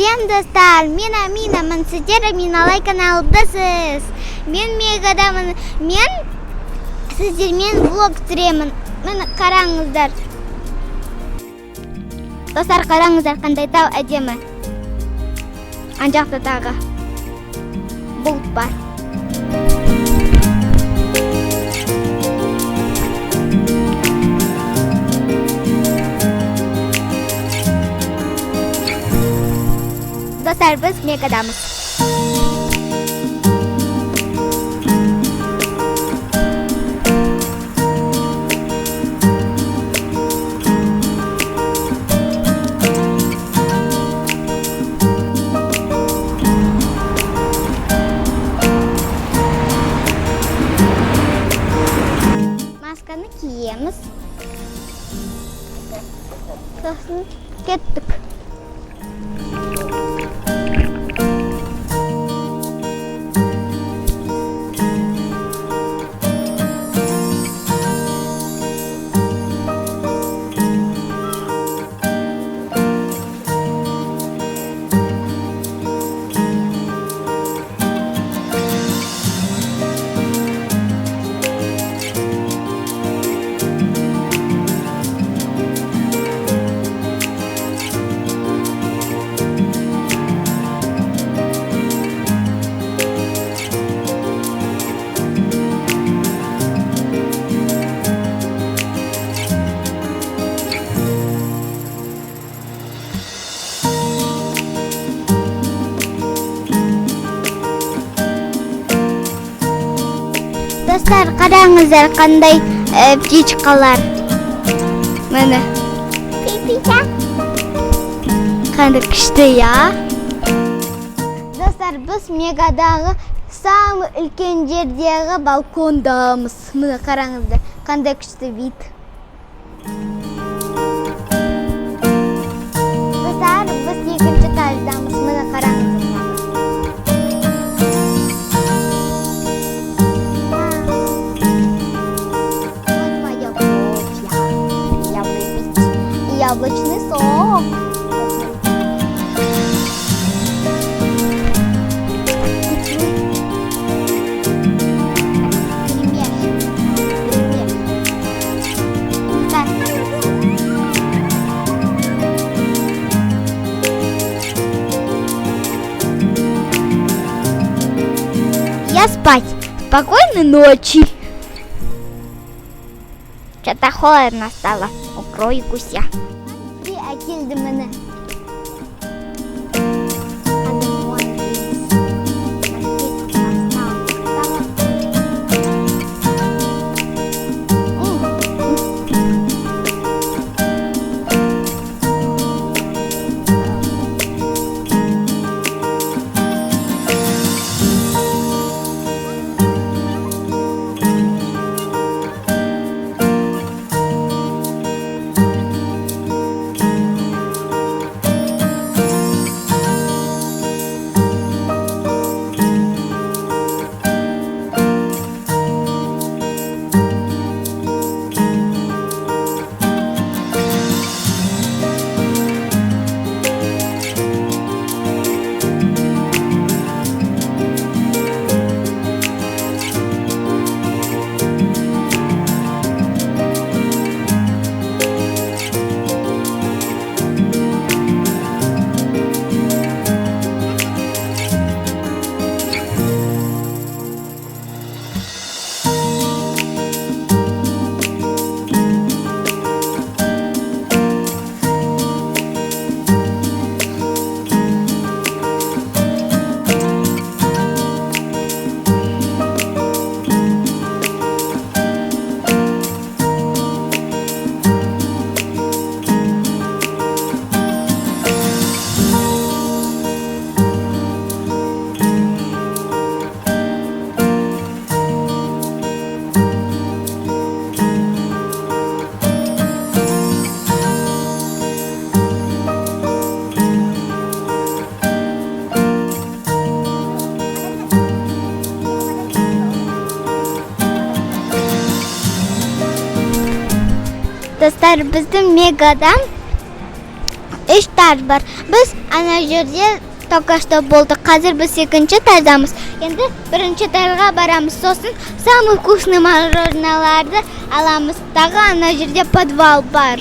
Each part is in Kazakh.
Сәлем достар, мен Амина, мен сіздер Аминалай каналындасыз. Мен Мегадамын, мен сіздермен влог түсіремін. Мені қараңыздар. Достар, қараңыздар, қандай тау әдемі. Ан жақта тағы бұлт бар. Dostlar, biz Mega'damız. Maskeni giyemiz. Sosun kettik. Dostlar, қараңыздар қандай птичкалар. Міне. Пипиша. Қандай күшті, я. Достар, біз Мегадағы самый үлкен жердегі балкондамыз. Міне қараңыздар, қандай күшті вид. Достар, біз екінші этаждамыз. Міне қараңыздар. Яблочный сок. Я спать. Спокойной ночи. Что-то холодно стало. Укрой гуся. Әкелді мені. Достар, біздің Мегадан этаж бар. Biz ana жерде только что болдық. Қазір біз екінші этаждамыз. Енді бірінші этажға барамыз. Сосын самый вкусный мороженаларды аламыз. Тағы ана жерде подвал бар.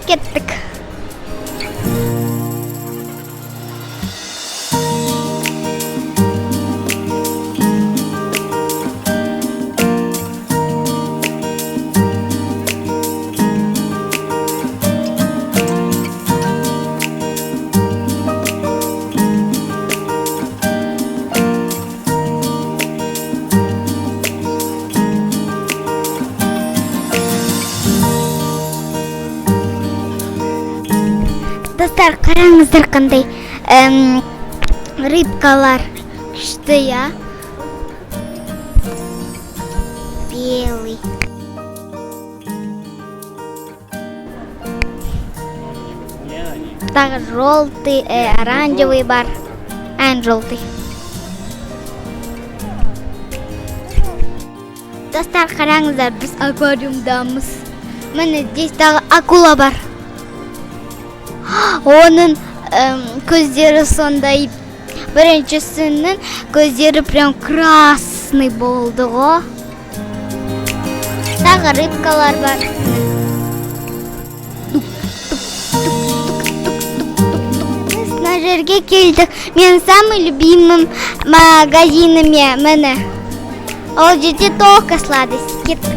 Кеттік. Достар, қараңыздар қандай рыбкалар күшті, я. Белый. Так, желтый, оранжевый бар. Желтый. Достар, қараңыздар, біз аквариумдамыз. Міне, здесь тағы акула бар. Оның көздері сондай. Біріншісінің көздері прям красный болды ғой. Тағы рыбкалар бар. Біз мына жерге келдік. Мен самый любимым магазиніме міне. Ол жерде только сладость. Кеттік.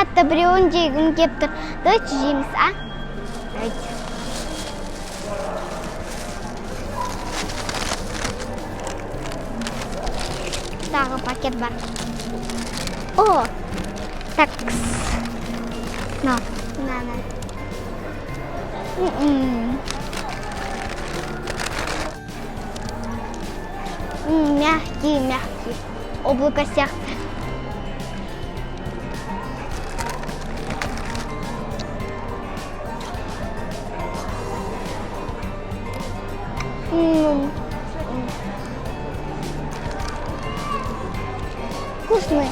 қатты біреуін жегім кеп тұр. Давайте жейміз, а? Давайте. Тағы пакет бар. О, такс. На. Мягкий. Облако сияқты. Вкусный.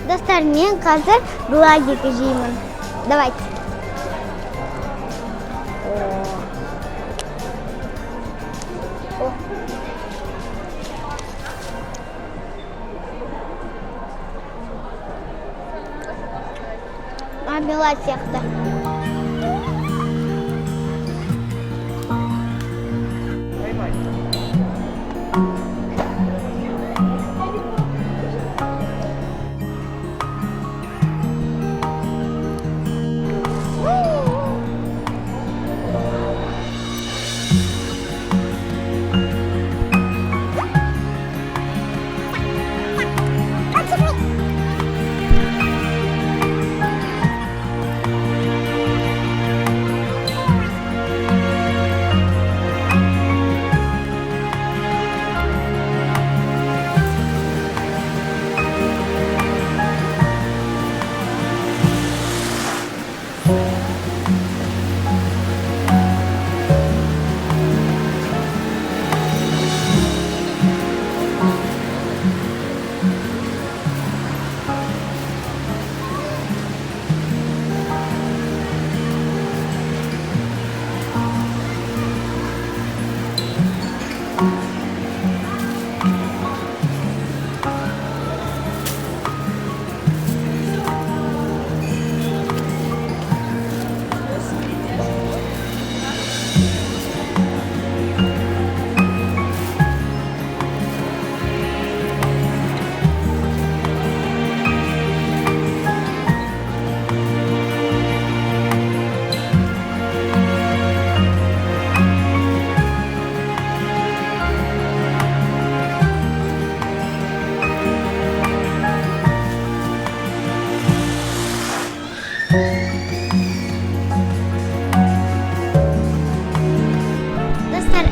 Достар, мен қазір гладик жеймін. Давайте. Мармелад сияқты.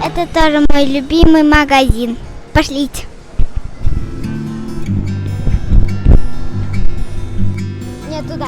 Это тоже мой любимый магазин. Пошлите. Не туда.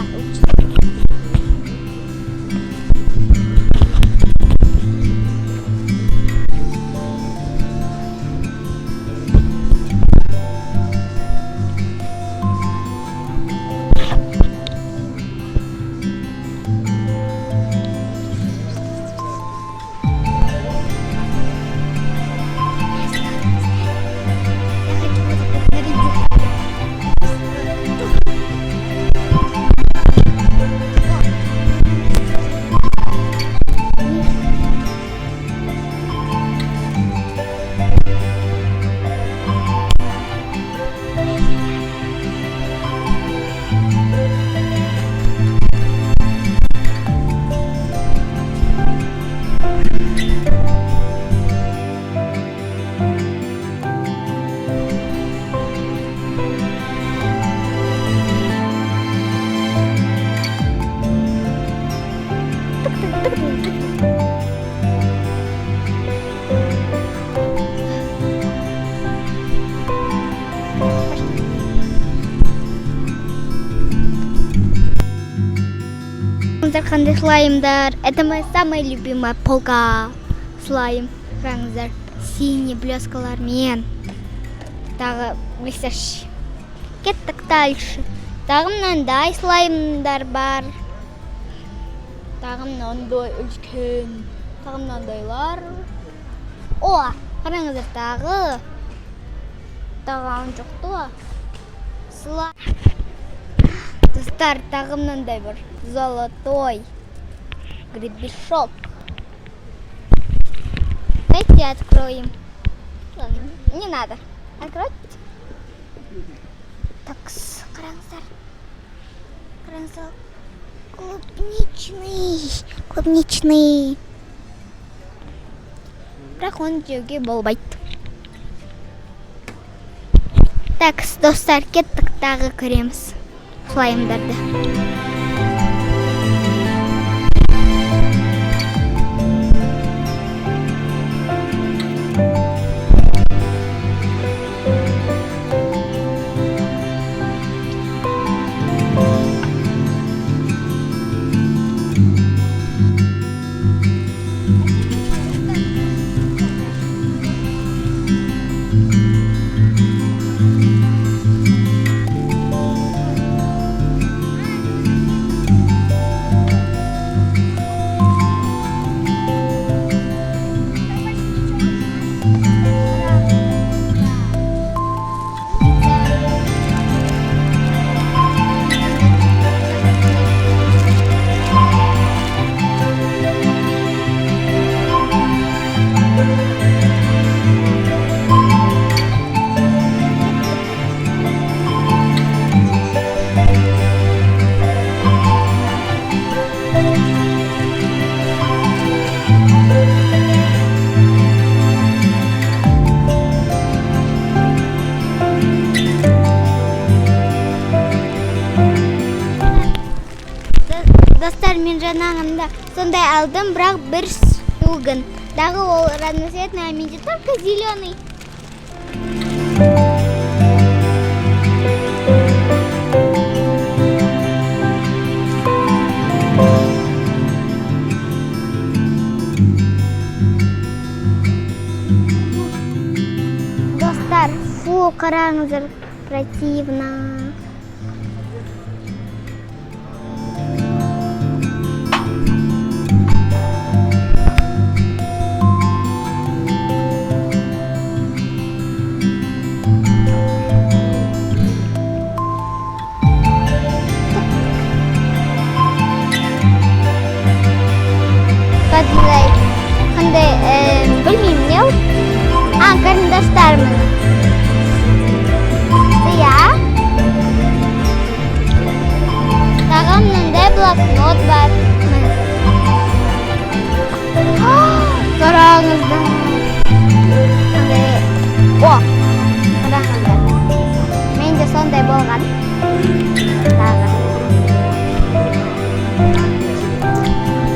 Қандай слаймдар. Это моя самая любимая полка. Слайм. Қараңыздар. Синий блескалармен. Тағы блестящий. Кеттік дальше. Тағы мынандай слаймдар бар. Тағы мынандай үлкен. Тағы мынандайлар. О, қараңыздар тағы. Тағы жоқты. Слайм. Достар, тағы мынандай бар. Золотой гребешок. Давайте откроем. Не надо. Откройте. Так, қараңыздар. Қараңыздар. Клубничный. Бірақ оны жеуге болмайды. Так, достар, кеттік тағы көреміз слаймдарды. Достар, мен жаңағында сондай алдым, бірақ бір сугын. Дағы ол разноцветный, а менде только зеленый. Достар, фу, қараңыздар, противно. Қандай, білмеймін, не ол? Қарындаштармын. Иә. Тағы мынандай блокнот бар. Қараңыздар. О, қараңыздар. Менде сондай болған. Тағы.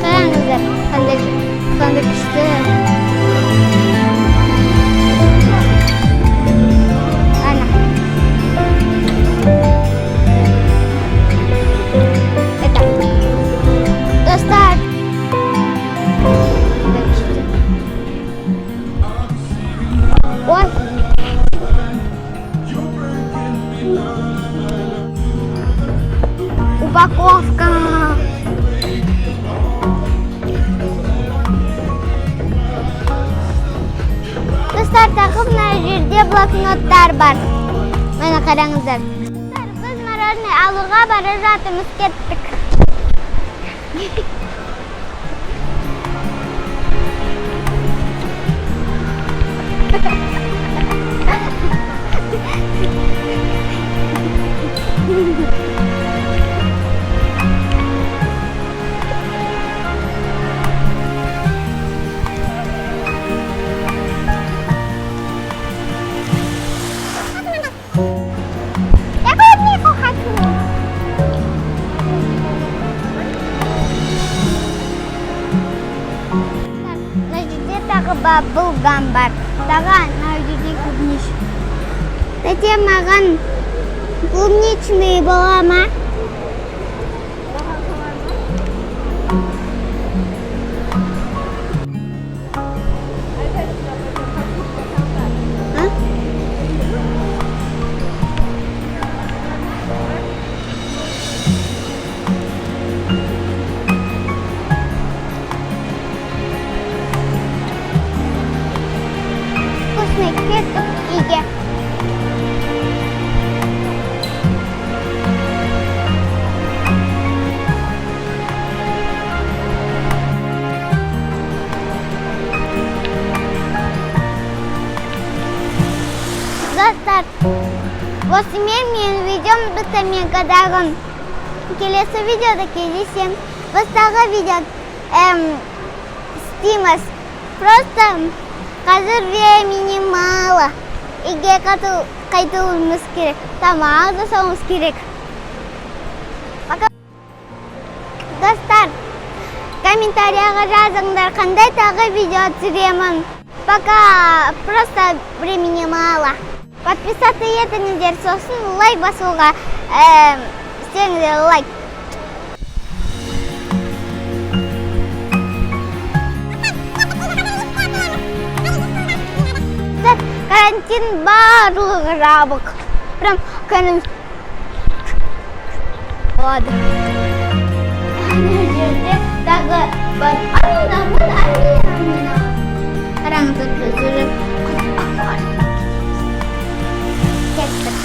Қараңыздар, қандай күшті. Упаковка. Достар, тағы мына жерде блокноттар бар. Мені қараңыздар. Біз мороженое алуға бара жатырмыз, кеттік. Bubble gum бар. Таған, жерде клубнич. Тәте, маған клубничный бола ма? Dostlar, осымен менің видеом бітті қадағым. Келесі видеода кездесеміз. Біз тағы видео істейміз. Просто қазір времени мало. Үйге қайтуымыз керек. Тамақ жасауымыз керек. Пока. Достар, комментарияға жазыңдар, қандай тағы видео түсіремін. Пока просто времени мало. Подписаться етіңіздер, сосын лайк басуға істеңіздер лайк. Карантин барлығы жабық. Прям кәнім... Ладно. Ана жерде тағы бар. Амина. Қараңыздар көзірі. Кеттік.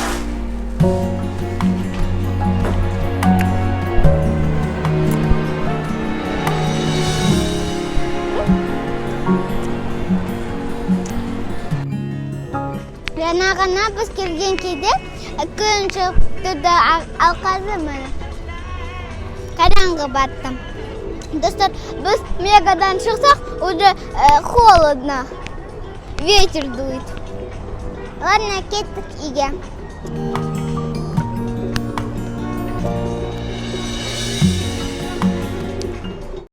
Жаңағына біз келген кейде күн шығыпты да алқазы мені. Қараңғы баттым. Достар, біз мегадан шықсақ, уже холодно. Ветер дует. Ладно, кеттік үйге.